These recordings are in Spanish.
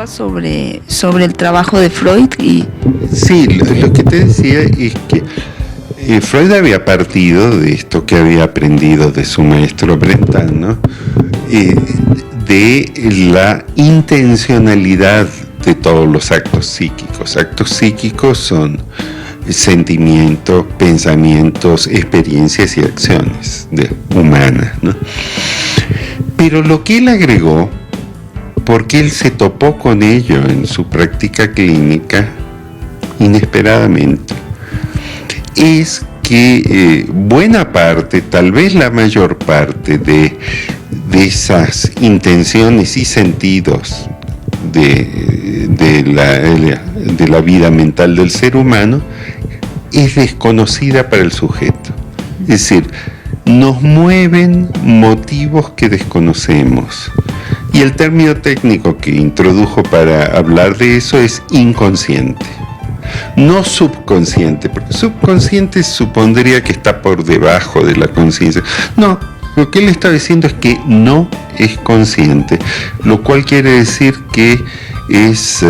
comentabas sobre el trabajo de Freud y... Sí, lo que te decía es que Freud había partido de esto que había aprendido de su maestro Brentano, de la intencionalidad de todos los actos psíquicos. Actos psíquicos son sentimientos, pensamientos, experiencias y acciones humanas, ¿no? Pero lo que él agregó, porque él se topó con ello en su práctica clínica inesperadamente, es que buena parte, tal vez la mayor parte de esas intenciones y sentidos de la vida mental del ser humano es desconocida para el sujeto. Es decir, nos mueven motivos que desconocemos. Y el término técnico que introdujo para hablar de eso es inconsciente. No subconsciente, porque subconsciente supondría que está por debajo de la conciencia. No, lo que él está diciendo es que no es consciente, lo cual quiere decir que es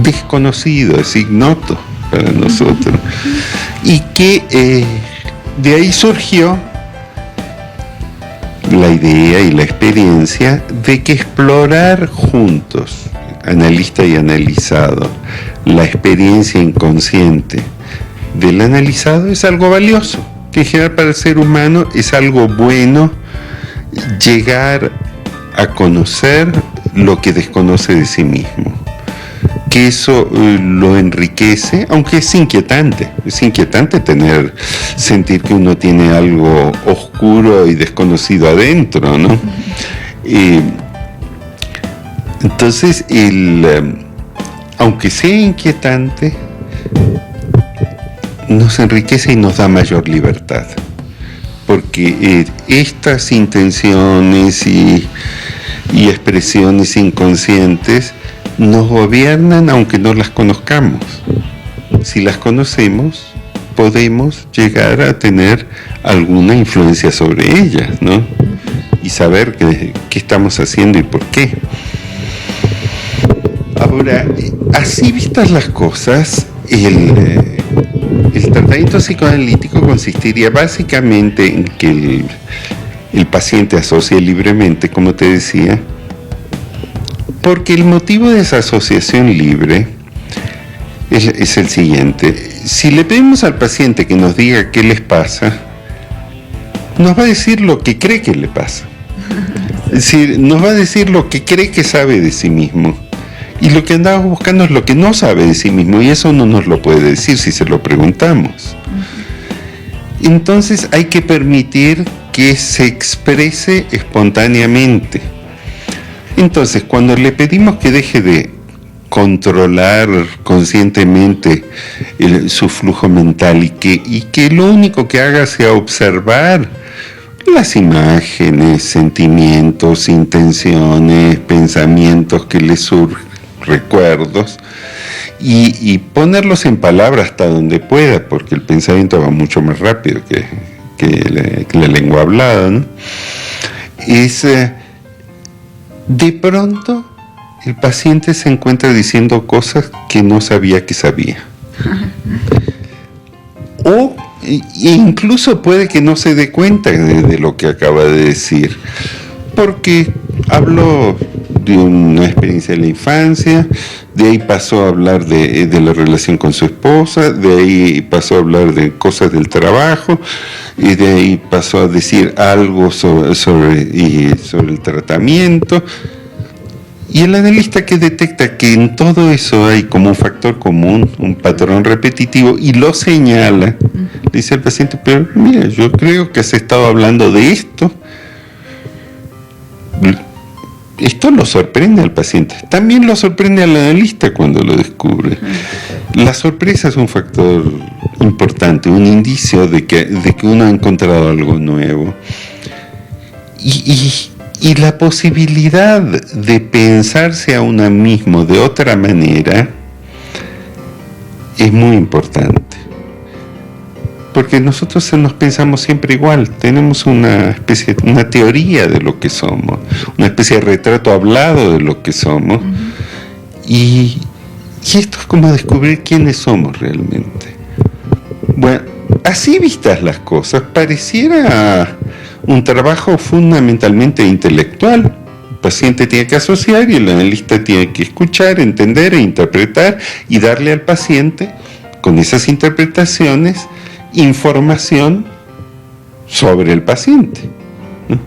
desconocido, es ignoto para nosotros. Y que de ahí surgió la idea y la experiencia de que explorar juntos, analista y analizado, la experiencia inconsciente del analizado es algo valioso, que en general para el ser humano es algo bueno llegar a conocer lo que desconoce de sí mismo, que eso lo enriquece, aunque es inquietante sentir que uno tiene algo oscuro y desconocido adentro, ¿no? Entonces, aunque sea inquietante, nos enriquece y nos da mayor libertad, porque estas intenciones y expresiones inconscientes nos gobiernan aunque no las conozcamos. Si las conocemos, podemos llegar a tener alguna influencia sobre ellas, ¿no? Y saber qué estamos haciendo y por qué. Ahora, así vistas las cosas, el tratamiento psicoanalítico consistiría básicamente en que el paciente asocie libremente, como te decía, porque el motivo de esa asociación libre es el siguiente. Si le pedimos al paciente que nos diga qué les pasa, nos va a decir lo que cree que le pasa. Es decir, nos va a decir lo que cree que sabe de sí mismo. Y lo que andamos buscando es lo que no sabe de sí mismo, y eso no nos lo puede decir si se lo preguntamos. Entonces hay que permitir que se exprese espontáneamente. Entonces, cuando le pedimos que deje de controlar conscientemente su flujo mental y que lo único que haga sea observar las imágenes, sentimientos, intenciones, pensamientos que le surgen, recuerdos, y ponerlos en palabras hasta donde pueda, porque el pensamiento va mucho más rápido que la lengua hablada, ¿no? De pronto el paciente se encuentra diciendo cosas que no sabía que sabía. O incluso puede que no se dé cuenta de lo que acaba de decir, porque habló de una experiencia de la infancia, de ahí pasó a hablar de la relación con su esposa, de ahí pasó a hablar de cosas del trabajo, y de ahí pasó a decir algo sobre el tratamiento. Y el analista que detecta que en todo eso hay como un factor común, un patrón repetitivo, y lo señala, le dice al paciente: pero mira, yo creo que has estado hablando de esto. Esto lo sorprende al paciente, también lo sorprende al analista cuando lo descubre. La sorpresa es un factor importante, un indicio de que uno ha encontrado algo nuevo. Y la posibilidad de pensarse a uno mismo de otra manera es muy importante. Porque nosotros nos pensamos siempre igual, tenemos una teoría de lo que somos, una especie de retrato hablado de lo que somos, Y esto es como descubrir quiénes somos realmente. Bueno, así vistas las cosas, pareciera un trabajo fundamentalmente intelectual. El paciente tiene que asociar y el analista tiene que escuchar, entender e interpretar y darle al paciente, con esas interpretaciones, información sobre el paciente. El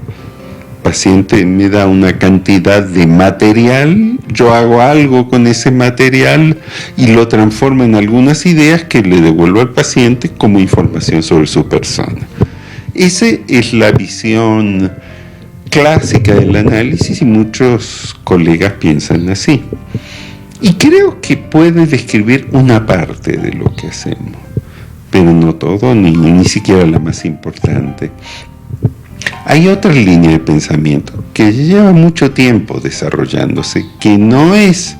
paciente me da una cantidad de material, yo hago algo con ese material y lo transformo en algunas ideas que le devuelvo al paciente como información sobre su persona. Esa es la visión clásica del análisis y muchos colegas piensan así. Y creo que puede describir una parte de lo que hacemos, pero no todo, ni siquiera la más importante. Hay otra línea de pensamiento que lleva mucho tiempo desarrollándose, que no es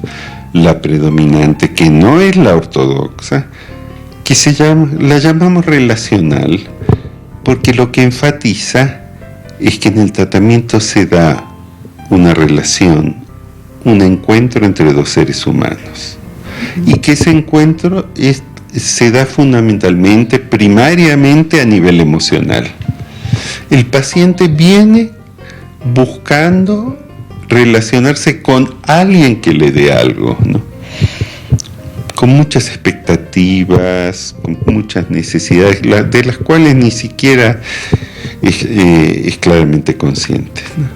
la predominante, que no es la ortodoxa, que la llamamos relacional, porque lo que enfatiza es que en el tratamiento se da una relación, un encuentro entre dos seres humanos, y que ese encuentro se da fundamentalmente, primariamente a nivel emocional. El paciente viene buscando relacionarse con alguien que le dé algo, ¿no? Con muchas expectativas, con muchas necesidades, de las cuales ni siquiera es claramente consciente, ¿no?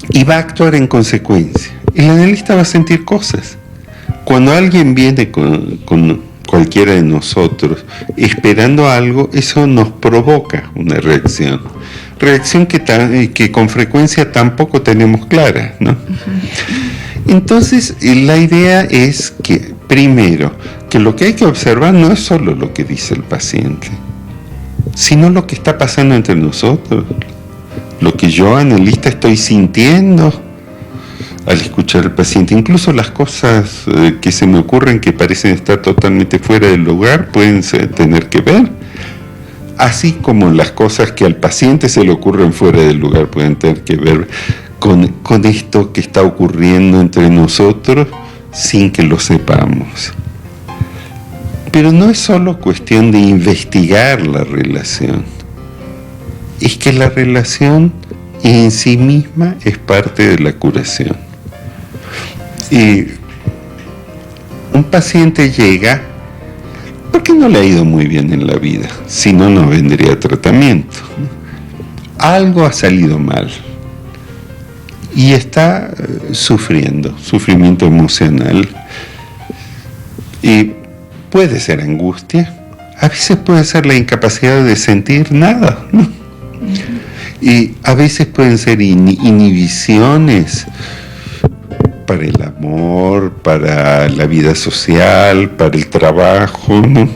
Y va a actuar en consecuencia. El analista va a sentir cosas. Cuando alguien viene con cualquiera de nosotros esperando algo, eso nos provoca una reacción que con frecuencia tampoco tenemos clara, ¿no? Entonces la idea es que, primero, que lo que hay que observar no es solo lo que dice el paciente, sino lo que está pasando entre nosotros, lo que yo, analista, estoy sintiendo al escuchar al paciente. Incluso las cosas que se me ocurren que parecen estar totalmente fuera del lugar pueden tener que ver, así como las cosas que al paciente se le ocurren fuera del lugar pueden tener que ver con esto que está ocurriendo entre nosotros sin que lo sepamos. Pero no es solo cuestión de investigar la relación, es que la relación en sí misma es parte de la curación. Y un paciente llega porque no le ha ido muy bien en la vida, si no, no vendría a tratamiento. Algo ha salido mal y está sufriendo, sufrimiento emocional, y puede ser angustia, a veces puede ser la incapacidad de sentir nada, ¿no? Y a veces pueden ser inhibiciones para el amor, para la vida social, para el trabajo, ¿no?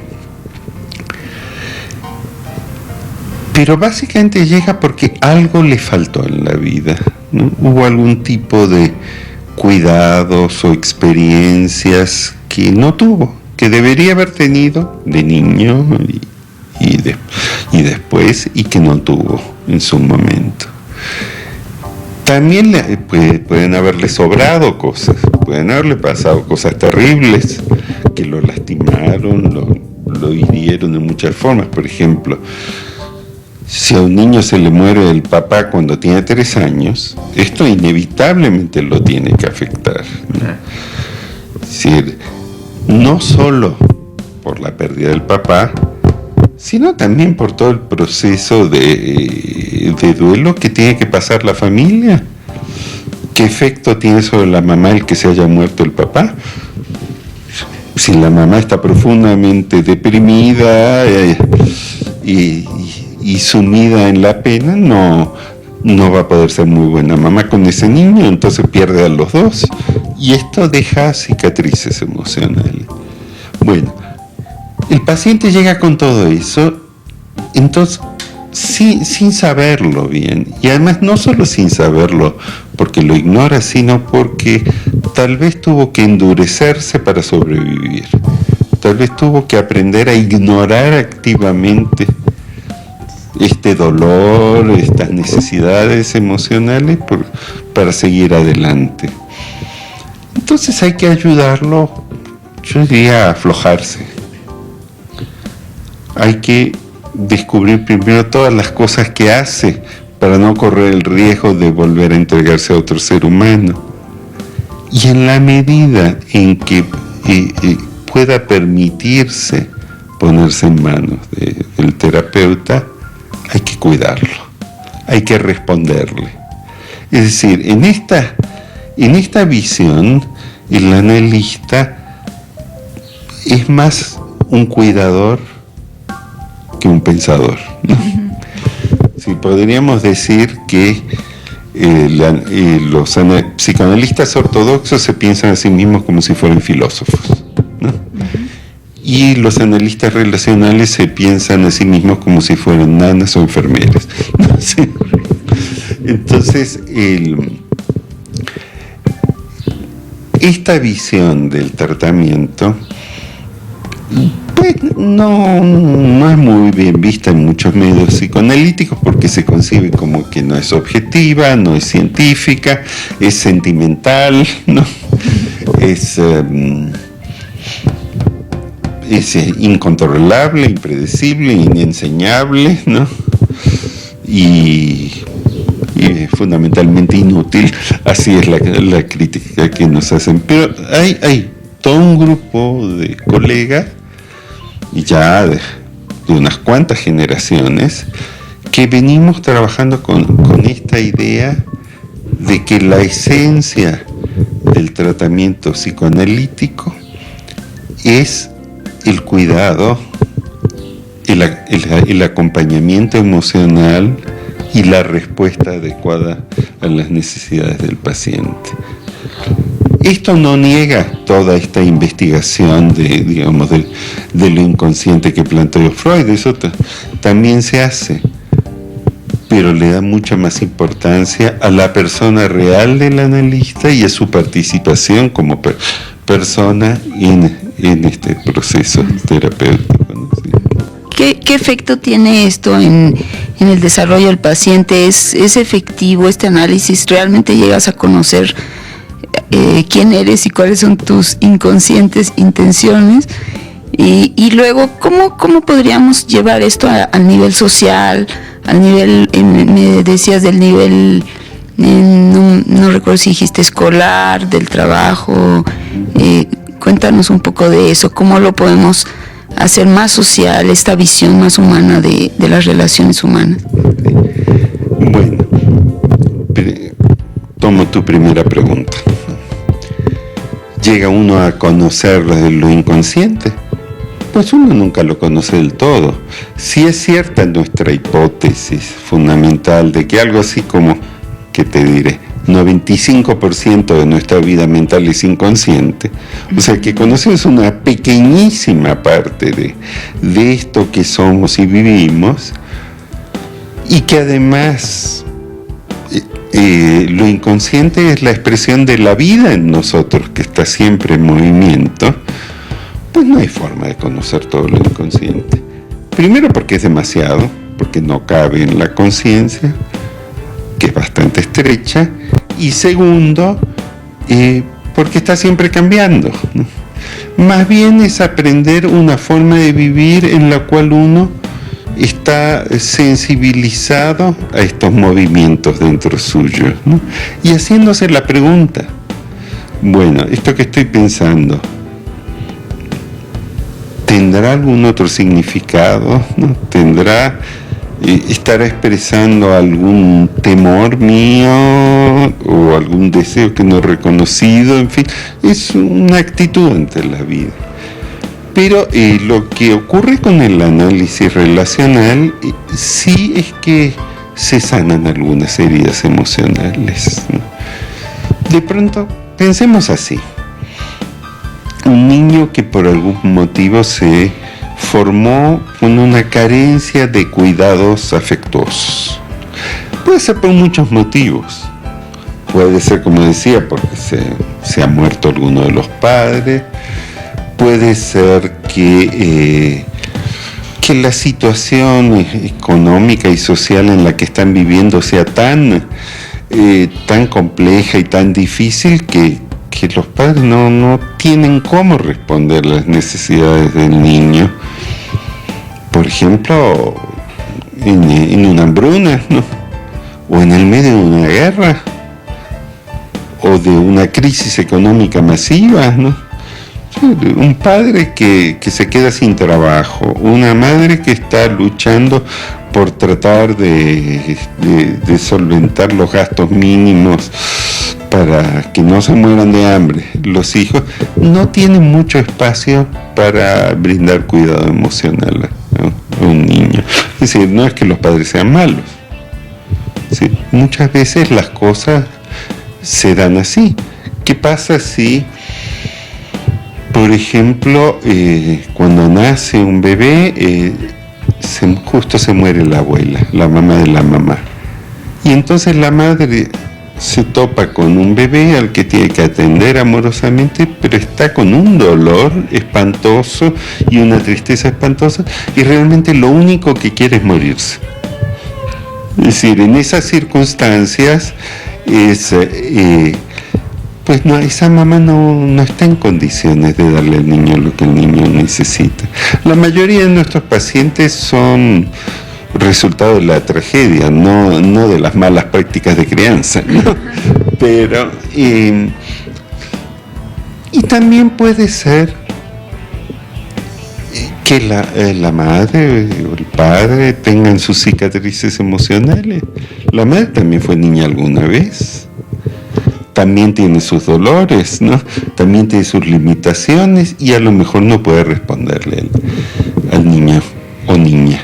Pero básicamente llega porque algo le faltó en la vida, ¿no? Hubo algún tipo de cuidados o experiencias que no tuvo, que debería haber tenido de niño y después, y que no tuvo en su momento. También pueden haberle sobrado cosas, pueden haberle pasado cosas terribles que lo lastimaron, lo hirieron de muchas formas. Por ejemplo, si a un niño se le muere el papá cuando tiene 3 años, esto inevitablemente lo tiene que afectar, ¿no? Es decir, no solo por la pérdida del papá, sino también por todo el proceso de duelo que tiene que pasar la familia. ¿Qué efecto tiene sobre la mamá el que se haya muerto el papá? Si la mamá está profundamente deprimida y sumida en la pena, no va a poder ser muy buena mamá con ese niño, entonces pierde a los dos, y esto deja cicatrices emocionales. Bueno, el paciente llega con todo eso, entonces sin saberlo bien, y además no solo sin saberlo porque lo ignora, sino porque tal vez tuvo que endurecerse para sobrevivir, tal vez tuvo que aprender a ignorar activamente este dolor, estas necesidades emocionales para seguir adelante. Entonces hay que ayudarlo, yo diría, a aflojarse. Hay que descubrir primero todas las cosas que hace para no correr el riesgo de volver a entregarse a otro ser humano. Y en la medida en que pueda permitirse ponerse en manos del terapeuta, hay que cuidarlo, hay que responderle. Es decir, en esta visión, el analista es más un cuidador que un pensador, ¿no? Sí, podríamos decir que los psicoanalistas ortodoxos se piensan a sí mismos como si fueran filósofos, ¿no? Y los analistas relacionales se piensan a sí mismos como si fueran nanas o enfermeras, ¿no? Sí. Entonces, esta visión del tratamiento pues no es muy bien vista en muchos medios psicoanalíticos porque se concibe como que no es objetiva, no es científica, es sentimental, ¿no? Es incontrolable, impredecible, inenseñable, ¿no? Y fundamentalmente inútil. Así es la crítica que nos hacen. Pero hay todo un grupo de colegas, y ya de unas cuantas generaciones, que venimos trabajando con esta idea de que la esencia del tratamiento psicoanalítico es el cuidado, el acompañamiento emocional y la respuesta adecuada a las necesidades del paciente. Esto no niega toda esta investigación de lo inconsciente que planteó Freud, eso también se hace, pero le da mucha más importancia a la persona real del analista y a su participación como persona en este proceso terapéutico, ¿no? Sí. ¿Qué efecto tiene esto en el desarrollo del paciente? ¿Es efectivo este análisis? ¿Realmente llegas a conocer quién eres y cuáles son tus inconscientes intenciones? Y luego, ¿cómo podríamos llevar esto al nivel social, al nivel, me decías del nivel, no recuerdo si dijiste escolar, del trabajo? Cuéntanos un poco de eso, ¿cómo lo podemos hacer más social, esta visión más humana de las relaciones humanas? Bueno, tomo tu primera pregunta. ¿Llega uno a conocer lo inconsciente? Pues uno nunca lo conoce del todo. Sí es cierta nuestra hipótesis fundamental de que algo así como, ¿qué te diré?, 95% de nuestra vida mental es inconsciente. O sea que conocemos una pequeñísima parte de esto que somos y vivimos, y que además lo inconsciente es la expresión de la vida en nosotros, que está siempre en movimiento. Pues no hay forma de conocer todo lo inconsciente. Primero porque es demasiado, porque no cabe en la conciencia, que es bastante estrecha, y segundo, porque está siempre cambiando, ¿no? Más bien es aprender una forma de vivir en la cual uno está sensibilizado a estos movimientos dentro suyo, ¿no? Y haciéndose la pregunta, bueno, esto que estoy pensando, ¿tendrá algún otro significado, ¿no? ¿Estará expresando algún temor mío o algún deseo que no he reconocido? En fin, es una actitud ante la vida. Pero lo que ocurre con el análisis relacional sí es que se sanan algunas heridas emocionales, ¿no? De pronto, pensemos así. Un niño que por algún motivo se formó con una carencia de cuidados afectuosos. Puede ser por muchos motivos. Puede ser, como decía, porque se ha muerto alguno de los padres. Puede ser que la situación económica y social en la que están viviendo sea tan compleja y tan difícil que que los padres no tienen cómo responder las necesidades del niño. Por ejemplo, en una hambruna, ¿no? O en el medio de una guerra, o de una crisis económica masiva, ¿no? Un padre que se queda sin trabajo, una madre que está luchando por tratar de solventar los gastos mínimos para que no se mueran de hambre. Los hijos no tienen mucho espacio para brindar cuidado emocional a un niño. Es decir, no es que los padres sean malos. ¿Sí? Muchas veces las cosas se dan así. ¿Qué pasa si, por ejemplo, cuando nace un bebé, justo se muere la abuela, la mamá de la mamá? Y entonces la madre se topa con un bebé al que tiene que atender amorosamente, pero está con un dolor espantoso y una tristeza espantosa, y realmente lo único que quiere es morirse. Es decir, en esas circunstancias, pues no, esa mamá no está en condiciones de darle al niño lo que el niño necesita. La mayoría de nuestros pacientes son resultado de la tragedia, no de las malas prácticas de crianza, ¿no? Pero y también puede ser que la madre o el padre tengan sus cicatrices emocionales. La madre también fue niña alguna vez, también tiene sus dolores, ¿no? También tiene sus limitaciones, y a lo mejor no puede responderle al niño o niña.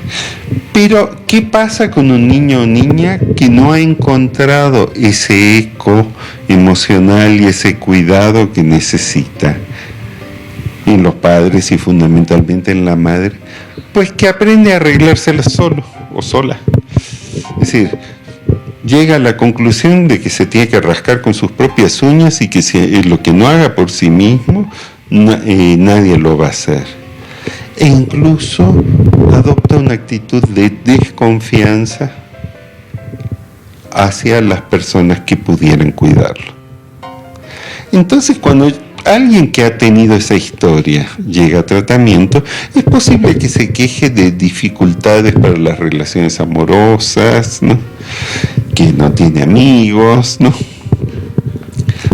Pero, ¿qué pasa con un niño o niña que no ha encontrado ese eco emocional y ese cuidado que necesita en los padres y fundamentalmente en la madre? Pues que aprende a arreglársela solo o sola. Es decir, llega a la conclusión de que se tiene que rascar con sus propias uñas y que lo que no haga por sí mismo, nadie lo va a hacer. E incluso adopta una actitud de desconfianza hacia las personas que pudieran cuidarlo. Entonces, cuando alguien que ha tenido esa historia llega a tratamiento, es posible que se queje de dificultades para las relaciones amorosas, ¿no? Que no tiene amigos, ¿no?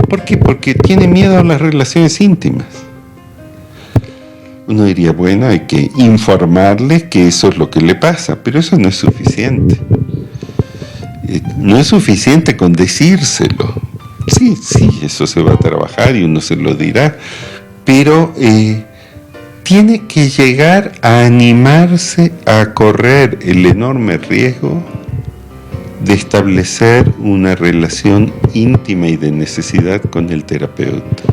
¿Por qué? Porque tiene miedo a las relaciones íntimas. Uno diría, bueno, hay que informarle que eso es lo que le pasa, pero eso no es suficiente. No es suficiente con decírselo. Sí, eso se va a trabajar y uno se lo dirá, pero tiene que llegar a animarse a correr el enorme riesgo de establecer una relación íntima y de necesidad con el terapeuta.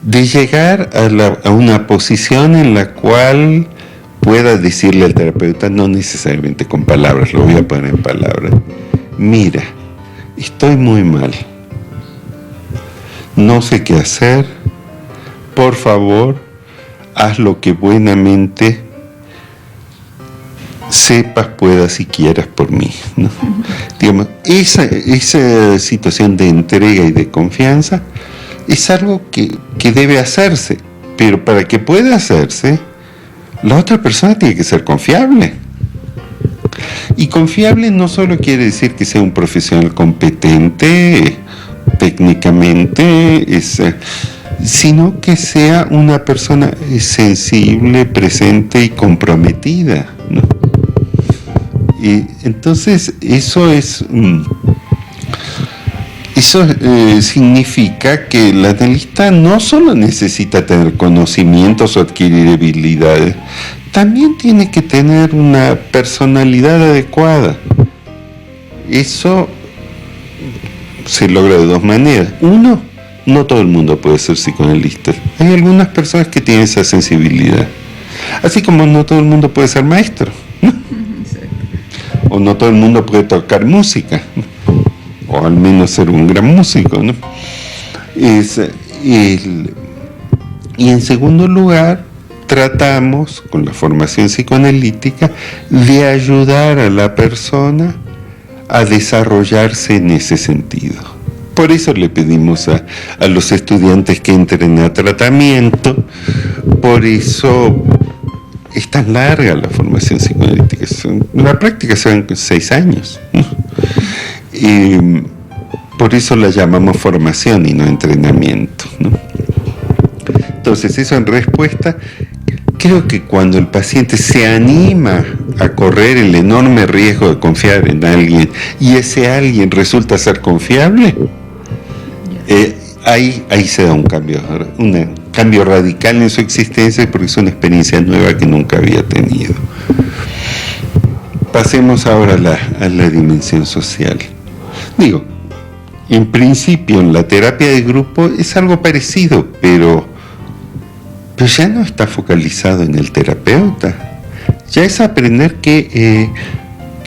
De llegar a una posición en la cual pueda decirle al terapeuta, no necesariamente con palabras, lo voy a poner en palabras: mira, estoy muy mal, no sé qué hacer, por favor, haz lo que buenamente sepas, puedas y quieras por mí, ¿no? Digamos, esa situación de entrega y de confianza es algo que debe hacerse, pero para que pueda hacerse, la otra persona tiene que ser confiable. Y confiable no solo quiere decir que sea un profesional competente técnicamente, sino que sea una persona sensible, presente y comprometida, ¿no? Y entonces eso significa que el analista no solo necesita tener conocimientos o adquirir habilidades, también tiene que tener una personalidad adecuada. Eso se logra de dos maneras. Uno, no todo el mundo puede ser psicoanalista. Hay algunas personas que tienen esa sensibilidad. Así como no todo el mundo puede ser maestro, ¿no? O no todo el mundo puede tocar música, ¿no? O al menos ser un gran músico, ¿no? Y en segundo lugar, tratamos con la formación psicoanalítica de ayudar a la persona a desarrollarse en ese sentido. Por eso le pedimos a los estudiantes que entren a tratamiento, por eso es tan larga la formación psicoanalítica. En la práctica son 6 años, ¿no? Por eso la llamamos formación y no entrenamiento, ¿no? Entonces, eso en respuesta. Creo que cuando el paciente se anima a correr el enorme riesgo de confiar en alguien y ese alguien resulta ser confiable, ahí se da un cambio radical en su existencia, porque es una experiencia nueva que nunca había tenido. Pasemos ahora a la dimensión social. Digo, en principio en la terapia de grupo es algo parecido, pero ya no está focalizado en el terapeuta. Ya es aprender que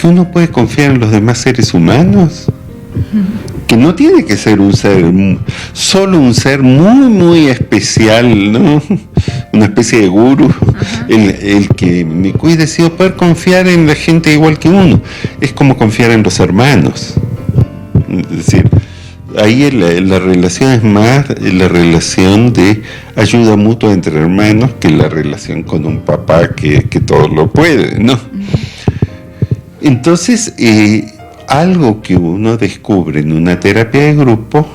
uno puede confiar en los demás seres humanos, que no tiene que ser solo un ser muy, muy especial, ¿no? Una especie de gurú, el que me cuide, sino poder confiar en la gente igual que uno. Es como confiar en los hermanos. Es decir, ahí la relación es más la relación de ayuda mutua entre hermanos que la relación con un papá que todo lo puede, ¿no? Entonces, algo que uno descubre en una terapia de grupo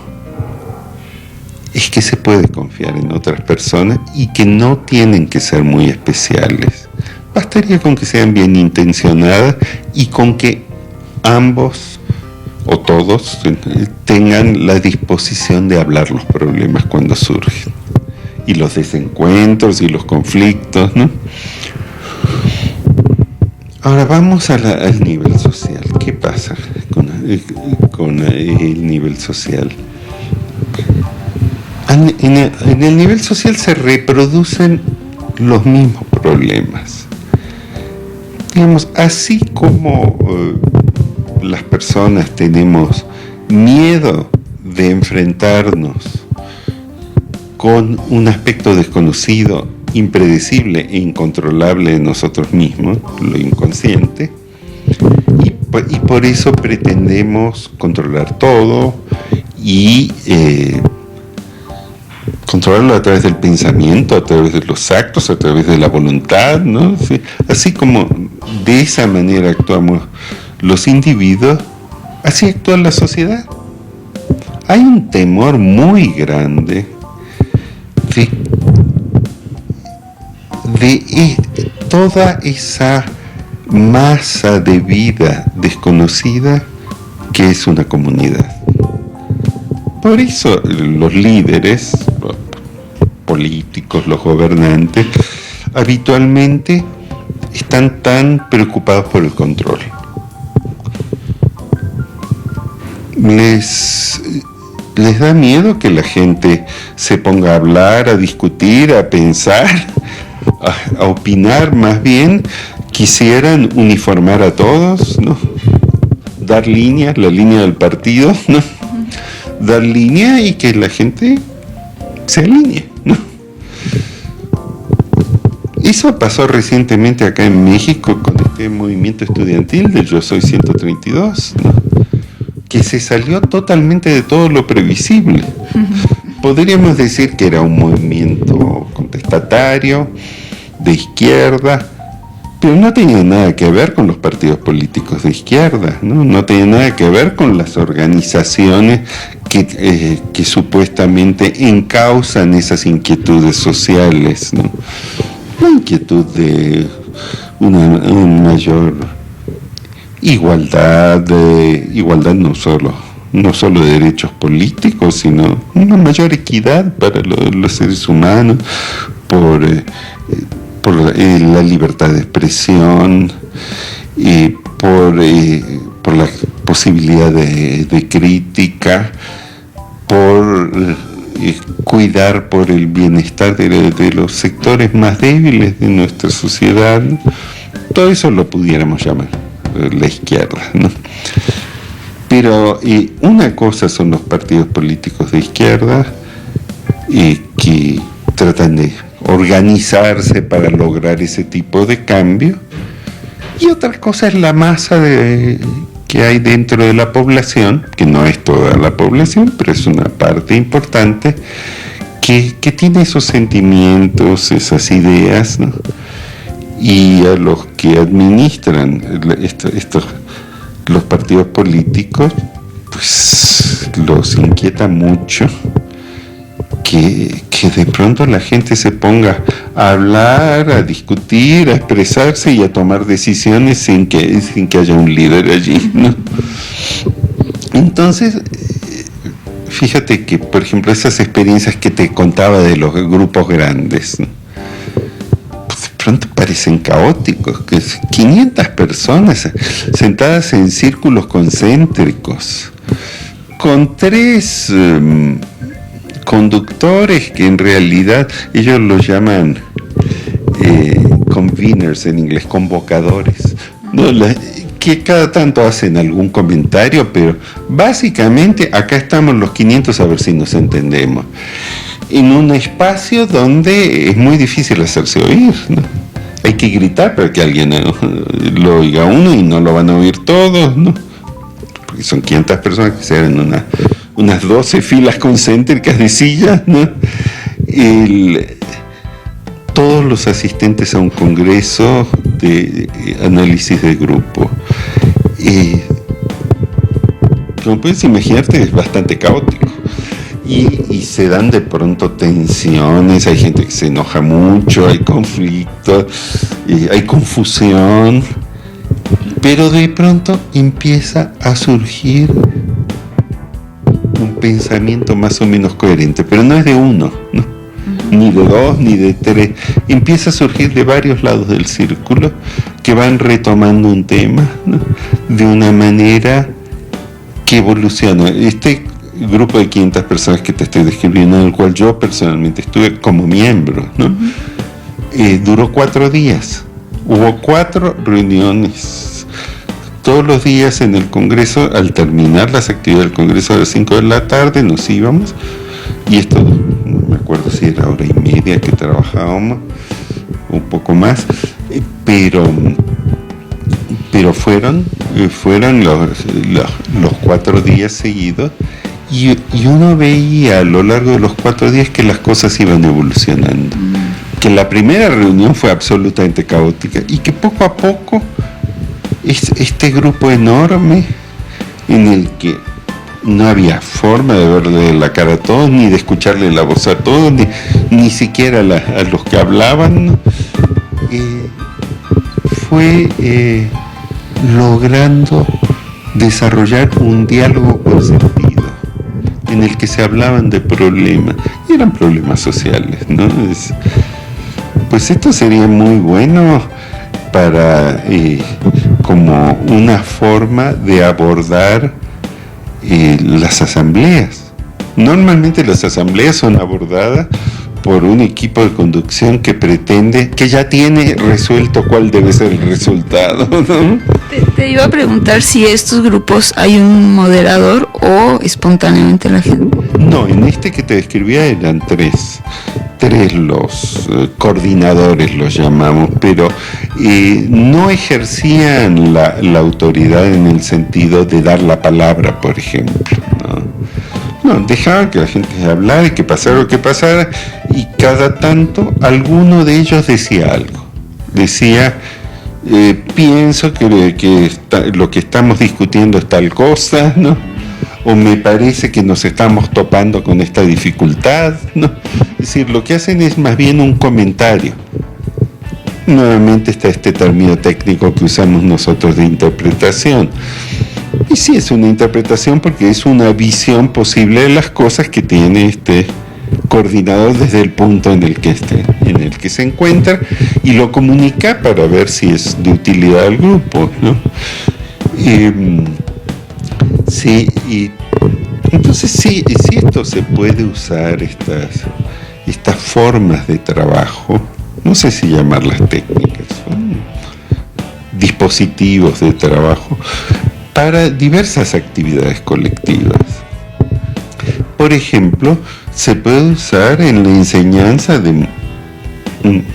es que se puede confiar en otras personas y que no tienen que ser muy especiales. Bastaría con que sean bien intencionadas y con que ambos o todos tengan la disposición de hablar los problemas cuando surgen, y los desencuentros y los conflictos, ¿no? Ahora vamos al nivel social. ¿Qué pasa con el nivel social? En el nivel social se reproducen los mismos problemas. Digamos, así como las personas tenemos miedo de enfrentarnos con un aspecto desconocido, impredecible e incontrolable de nosotros mismos, lo inconsciente, y por eso pretendemos controlar todo y controlarlo a través del pensamiento, a través de los actos, a través de la voluntad, ¿no? Sí. Así como de esa manera actuamos los individuos, así actúa la sociedad. Hay un temor muy grande de toda esa masa de vida desconocida que es una comunidad. Por eso los líderes, los políticos, los gobernantes, habitualmente están tan preocupados por el control. Les da miedo que la gente se ponga a hablar, a discutir, a pensar, a opinar. Más bien quisieran uniformar a todos, ¿no? Dar líneas, la línea del partido, ¿no? Dar línea y que la gente se alinee, ¿no? Eso pasó recientemente acá en México con este movimiento estudiantil del Yo Soy 132, ¿no? Que se salió totalmente de todo lo previsible. Podríamos decir que era un movimiento contestatario, de izquierda, pero no tenía nada que ver con los partidos políticos de izquierda, ¿no? No tenía nada que ver con las organizaciones que supuestamente encausan esas inquietudes sociales, ¿no? La inquietud de una mayor igualdad no solo de derechos políticos, sino una mayor equidad para los seres humanos, por la libertad de expresión, por la posibilidad de crítica, por cuidar por el bienestar de los sectores más débiles de nuestra sociedad. Todo eso lo pudiéramos llamar la izquierda, ¿no? Pero una cosa son los partidos políticos de izquierda que tratan de organizarse para lograr ese tipo de cambio, y otra cosa es la masa que hay dentro de la población, que no es toda la población, pero es una parte importante, que tiene esos sentimientos, esas ideas, ¿no? Y a los que administran los partidos políticos, pues los inquieta mucho que de pronto la gente se ponga a hablar, a discutir, a expresarse y a tomar decisiones sin que haya un líder allí, ¿no? Entonces, fíjate que, por ejemplo, esas experiencias que te contaba de los grupos grandes, ¿no? Pues de pronto parecen caóticos, que 500 personas sentadas en círculos concéntricos, con 3 conductores que en realidad ellos los llaman conveners en inglés, convocadores, ¿no? Que cada tanto hacen algún comentario, pero básicamente acá estamos los 500 a ver si nos entendemos, en un espacio donde es muy difícil hacerse oír, ¿no? Hay que gritar para que alguien lo oiga uno y no lo van a oír todos, ¿no? Porque son 500 personas que se ven unas 12 filas concéntricas de sillas, ¿no? Todos los asistentes a un congreso de análisis de grupo. Como puedes imaginarte, es bastante caótico. Y se dan de pronto tensiones, hay gente que se enoja mucho, hay conflictos, hay confusión, pero de pronto empieza a surgir un pensamiento más o menos coherente, pero no es de uno, ¿no? Ni de 2, ni de 3. Empieza a surgir de varios lados del círculo que van retomando un tema, ¿no? De una manera que evoluciona. Este grupo de 500 personas que te estoy describiendo, en el cual yo personalmente estuve como miembro, ¿no? Duró 4 días. Hubo 4 reuniones. Todos los días en el Congreso, al terminar las actividades del Congreso a las 5 de la tarde, nos íbamos, y esto, no me acuerdo si era 1:30 que trabajábamos, un poco más, pero fueron los 4 días seguidos, y uno veía a lo largo de los 4 días que las cosas iban evolucionando, que la primera reunión fue absolutamente caótica, y que poco a poco este grupo enorme en el que no había forma de verle la cara a todos, ni de escucharle la voz a todos, ni siquiera a los que hablaban, fue logrando desarrollar un diálogo con sentido, en el que se hablaban de problemas, y eran problemas sociales, ¿no? Pues esto sería muy bueno para como una forma de abordar las asambleas. Normalmente las asambleas son abordadas por un equipo de conducción que pretende, que ya tiene resuelto cuál debe ser el resultado, ¿no? Te iba a preguntar si estos grupos hay un moderador o espontáneamente la gente. No, en este que te describía eran 3 los coordinadores, los llamamos, pero no ejercían la autoridad en el sentido de dar la palabra, por ejemplo, ¿no? No, dejaban que la gente hablara y que pasara lo que pasara, y cada tanto alguno de ellos decía algo. Decía, pienso que lo que estamos discutiendo es tal cosa, ¿no? O me parece que nos estamos topando con esta dificultad, ¿no? Es decir, lo que hacen es más bien un comentario. Nuevamente está este término técnico que usamos nosotros de interpretación. Y sí, es una interpretación porque es una visión posible de las cosas que tiene este coordinador desde el punto en el que se encuentra, y lo comunica para ver si es de utilidad al grupo, ¿no? Sí, y entonces sí esto se puede usar, estas formas de trabajo, no sé si llamarlas técnicas, son dispositivos de trabajo para diversas actividades colectivas. Por ejemplo, se puede usar en la enseñanza de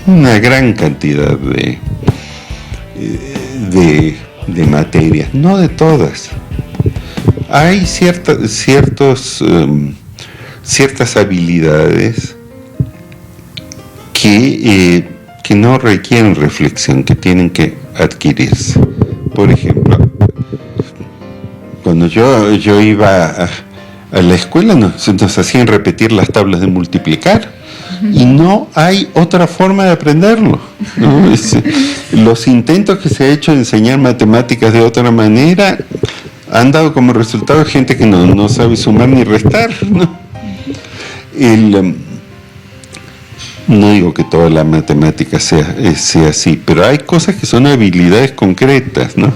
una gran cantidad de de materias, no de todas. Hay ciertas habilidades que no requieren reflexión, que tienen que adquirirse. Por ejemplo, cuando yo iba a la escuela nos hacían repetir las tablas de multiplicar y no hay otra forma de aprenderlo, ¿no? Los intentos que se ha hecho de enseñar matemáticas de otra manera han dado como resultado gente que no sabe sumar ni restar, ¿no? No digo que toda la matemática sea así, pero hay cosas que son habilidades concretas, ¿no?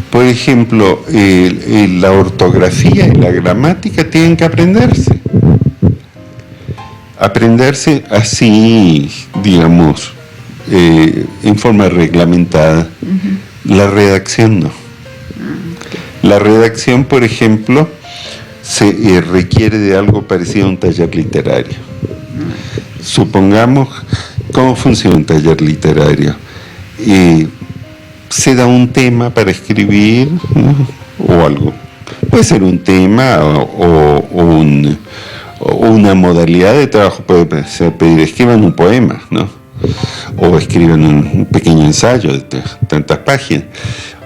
Por ejemplo, la ortografía y la gramática tienen que aprenderse así, digamos, en forma reglamentada. La redacción no. La redacción, por ejemplo, se requiere de algo parecido a un taller literario. Supongamos, ¿cómo funciona un taller literario? Se da un tema para escribir, ¿no? O algo. Puede ser un tema o una modalidad de trabajo. Puede ser pedir, escriban un poema, ¿no? O escriban un pequeño ensayo de tantas páginas.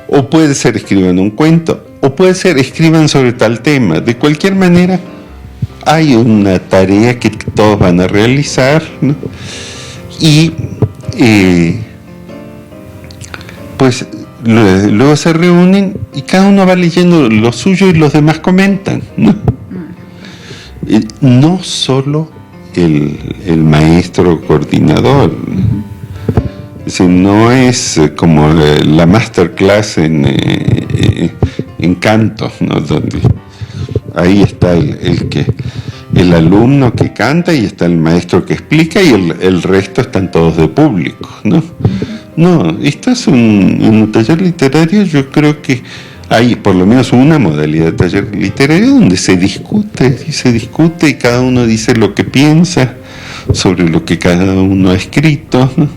O puede ser escriban un cuento. O puede ser escriban sobre tal tema. De cualquier manera, hay una tarea que todos van a realizar, ¿no? Y pues luego se reúnen y cada uno va leyendo lo suyo y los demás comentan, ¿no? No solo el maestro coordinador, no es como la masterclass en canto, ¿no? Donde ahí está el alumno que canta y está el maestro que explica y el resto están todos de público, ¿no? No, esto es un taller literario. Yo creo que hay por lo menos una modalidad de taller literario donde se discute y cada uno dice lo que piensa sobre lo que cada uno ha escrito, ¿no?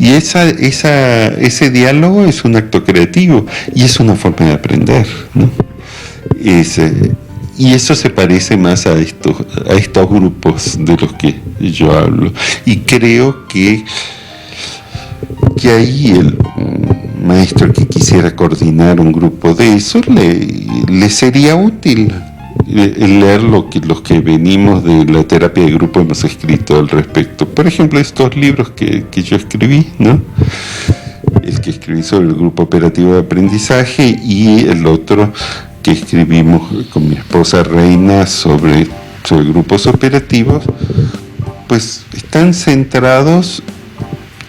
Y ese diálogo es un acto creativo y es una forma de aprender, ¿no? Y eso se parece más a estos grupos de los que yo hablo. Y creo que ahí el maestro que quisiera coordinar un grupo de eso le sería útil leer lo que los que venimos de la terapia de grupo hemos escrito al respecto. Por ejemplo, estos libros que yo escribí, ¿no? El que escribí sobre el grupo operativo de aprendizaje y el otro que escribimos con mi esposa Reina sobre grupos operativos, pues están centrados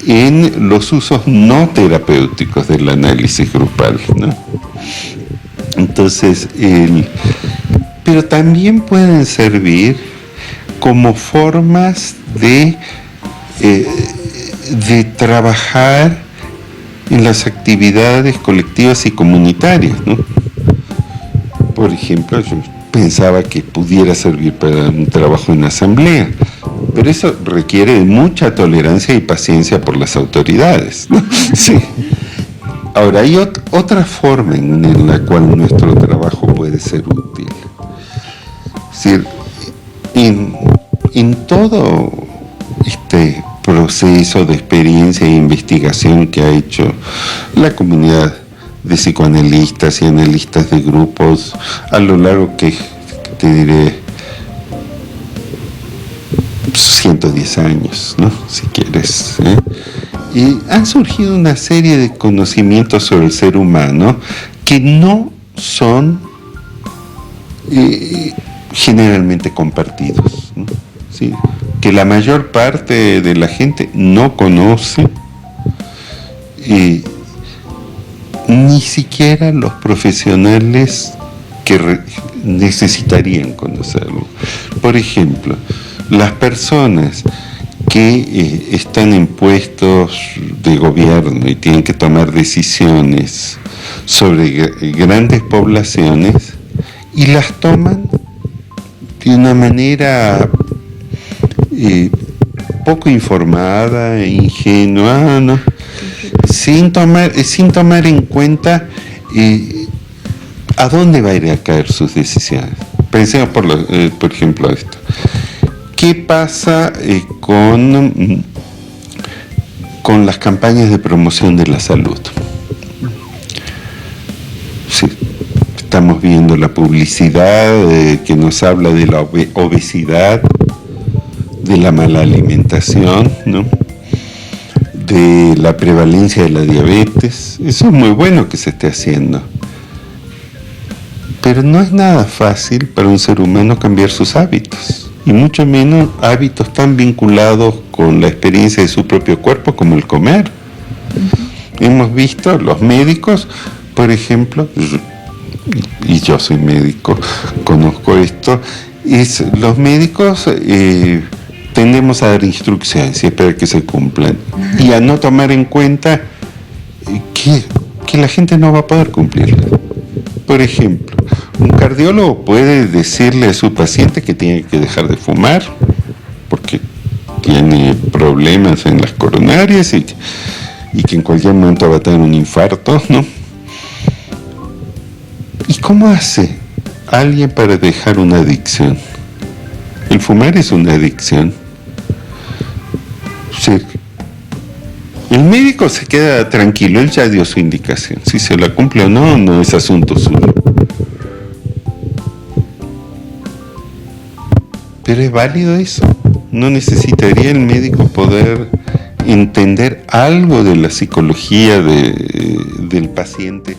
en los usos no terapéuticos del análisis grupal, ¿no? Entonces, pero también pueden servir como formas de trabajar en las actividades colectivas y comunitarias, ¿no? Por ejemplo, yo pensaba que pudiera servir para un trabajo en asamblea, pero eso requiere de mucha tolerancia y paciencia por las autoridades, ¿no? Sí. Ahora, hay otra forma en la cual nuestro trabajo puede ser útil. Es decir, en todo este proceso de experiencia e investigación que ha hecho la comunidad de psicoanalistas y analistas de grupos a lo largo que te diré 110 años, ¿no? Si quieres, y han surgido una serie de conocimientos sobre el ser humano que no son generalmente compartidos, ¿no? ¿Sí? Que la mayor parte de la gente no conoce, ni siquiera los profesionales que necesitarían conocerlo. Por ejemplo, las personas que están en puestos de gobierno y tienen que tomar decisiones sobre grandes poblaciones y las toman de una manera poco informada, ingenua, ¿no? sin tomar en cuenta a dónde va a ir a caer sus decisiones. Pensemos por ejemplo esto. ¿Qué pasa con las campañas de promoción de la salud? Sí, estamos viendo la publicidad que nos habla de la obesidad, de la mala alimentación, ¿no? De la prevalencia de la diabetes. Eso es muy bueno que se esté haciendo. Pero no es nada fácil para un ser humano cambiar sus hábitos, y mucho menos hábitos tan vinculados con la experiencia de su propio cuerpo como el comer. Hemos visto los médicos, por ejemplo, y yo soy médico, conozco esto, los médicos tendemos a dar instrucciones y esperar que se cumplan, y a no tomar en cuenta que la gente no va a poder cumplirlas. Por ejemplo, un cardiólogo puede decirle a su paciente que tiene que dejar de fumar porque tiene problemas en las coronarias y que en cualquier momento va a tener un infarto, ¿no? ¿Y cómo hace alguien para dejar una adicción? El fumar es una adicción. Sí. El médico se queda tranquilo, él ya dio su indicación. Si se la cumple o no, no es asunto suyo. Pero es válido eso. ¿No necesitaría el médico poder entender algo de la psicología del paciente?